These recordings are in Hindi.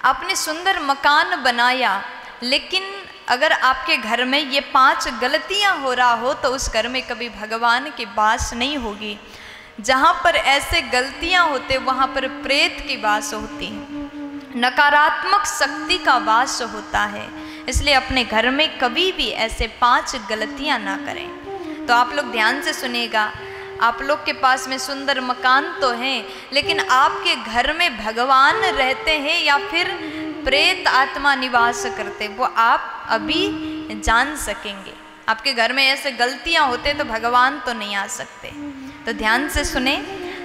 आपने सुंदर मकान बनाया, लेकिन अगर आपके घर में ये 5 गलतियां हो रहा हो तो उस घर में कभी भगवान की वास नहीं होगी। जहाँ पर ऐसे गलतियां होते वहाँ पर प्रेत की वास होती है, नकारात्मक शक्ति का वास होता है। इसलिए अपने घर में कभी भी ऐसे 5 गलतियां ना करें। तो आप लोग ध्यान से सुनिएगा, आप लोग के पास में सुंदर मकान तो हैं, लेकिन आपके घर में भगवान रहते हैं या फिर प्रेत आत्मा निवास करते, वो आप अभी जान सकेंगे। आपके घर में ऐसे गलतियां होते तो भगवान तो नहीं आ सकते। तो ध्यान से सुने,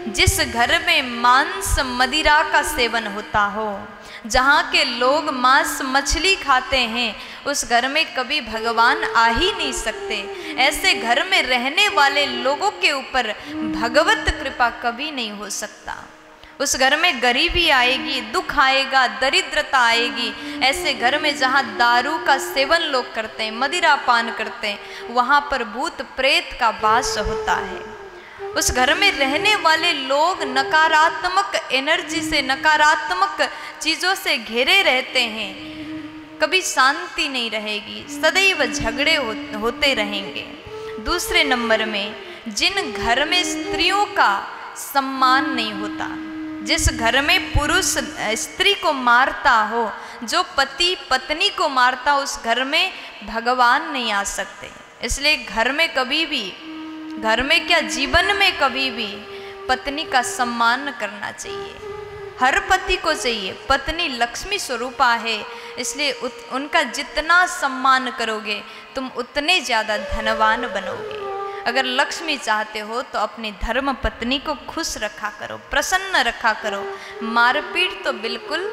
जिस घर में मांस मदिरा का सेवन होता हो, जहाँ के लोग मांस मछली खाते हैं, उस घर में कभी भगवान आ ही नहीं सकते। ऐसे घर में रहने वाले लोगों के ऊपर भगवत कृपा कभी नहीं हो सकता। उस घर में गरीबी आएगी, दुख आएगा, दरिद्रता आएगी। ऐसे घर में जहाँ दारू का सेवन लोग करते हैं, मदिरा पान करते हैं, वहाँ पर भूत प्रेत का वास होता है। उस घर में रहने वाले लोग नकारात्मक एनर्जी से, नकारात्मक चीज़ों से घिरे रहते हैं, कभी शांति नहीं रहेगी, सदैव झगड़े होते रहेंगे। दूसरे नंबर में, जिन घर में स्त्रियों का सम्मान नहीं होता, जिस घर में पुरुष स्त्री को मारता हो, जो पति पत्नी को मारता, उस घर में भगवान नहीं आ सकते। इसलिए घर में कभी भी, घर में क्या जीवन में कभी भी पत्नी का सम्मान करना चाहिए। हर पति को चाहिए। पत्नी लक्ष्मी स्वरूपा है, इसलिए उनका जितना सम्मान करोगे तुम उतने ज़्यादा धनवान बनोगे। अगर लक्ष्मी चाहते हो तो अपनी धर्म पत्नी को खुश रखा करो, प्रसन्न रखा करो। मारपीट तो बिल्कुल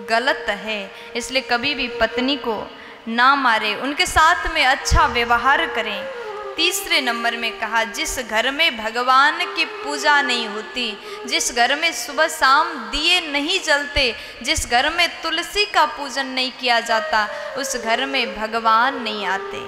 गलत है, इसलिए कभी भी पत्नी को ना मारे, उनके साथ में अच्छा व्यवहार करें। तीसरे नंबर में कहा, जिस घर में भगवान की पूजा नहीं होती, जिस घर में सुबह शाम दिए नहीं जलते, जिस घर में तुलसी का पूजन नहीं किया जाता, उस घर में भगवान नहीं आते।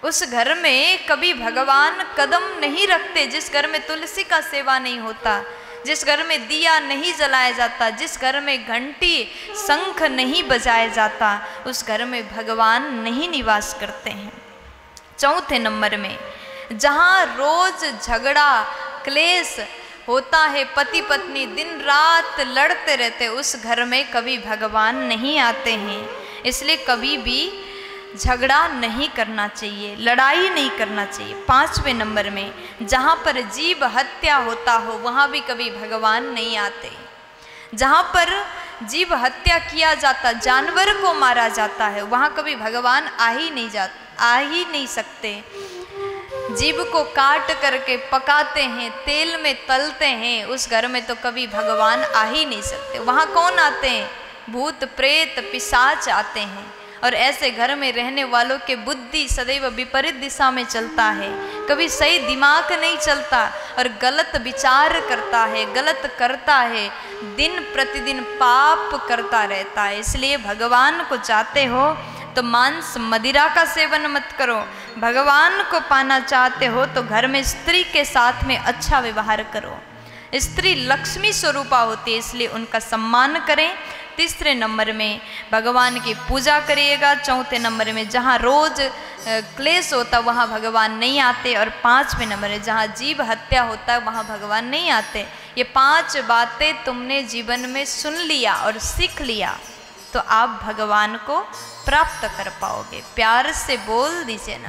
उस घर में कभी भगवान कदम नहीं रखते। जिस घर में तुलसी का सेवा नहीं होता, जिस घर में दिया नहीं जलाया जाता, जिस घर में घंटी शंख नहीं बजाया जाता, उस घर में भगवान नहीं निवास करते हैं। चौथे नंबर में, जहाँ रोज झगड़ा क्लेश होता है, पति पत्नी दिन रात लड़ते रहते, उस घर में कभी भगवान नहीं आते हैं। इसलिए कभी भी झगड़ा नहीं करना चाहिए, लड़ाई नहीं करना चाहिए। 5वें नंबर में, जहाँ पर जीव हत्या होता हो, वहाँ भी कभी भगवान नहीं आते। जहाँ पर जीव हत्या किया जाता, जानवर को मारा जाता है, वहाँ कभी भगवान आ ही नहीं सकते। जीव को काट करके पकाते हैं, तेल में तलते हैं, उस घर में तो कभी भगवान आ ही नहीं सकते। वहाँ कौन आते हैं? भूत प्रेत पिशाच आते हैं। और ऐसे घर में रहने वालों के बुद्धि सदैव विपरीत दिशा में चलता है, कभी सही दिमाग नहीं चलता और गलत विचार करता है, गलत करता है, दिन प्रतिदिन पाप करता रहता है। इसलिए भगवान को चाहते हो तो मांस मदिरा का सेवन मत करो। भगवान को पाना चाहते हो तो घर में स्त्री के साथ में अच्छा व्यवहार करो। स्त्री लक्ष्मी स्वरूपा होती है, इसलिए उनका सम्मान करें। तीसरे नंबर में भगवान की पूजा करिएगा। चौथे नंबर में जहाँ रोज क्लेश होता वहाँ भगवान नहीं आते। और 5वें नंबर में जहाँ जीव हत्या होता है वहाँ भगवान नहीं आते। ये 5 बातें तुमने जीवन में सुन लिया और सीख लिया तो आप भगवान को प्राप्त कर पाओगे। प्यार से बोल दीजिए ना।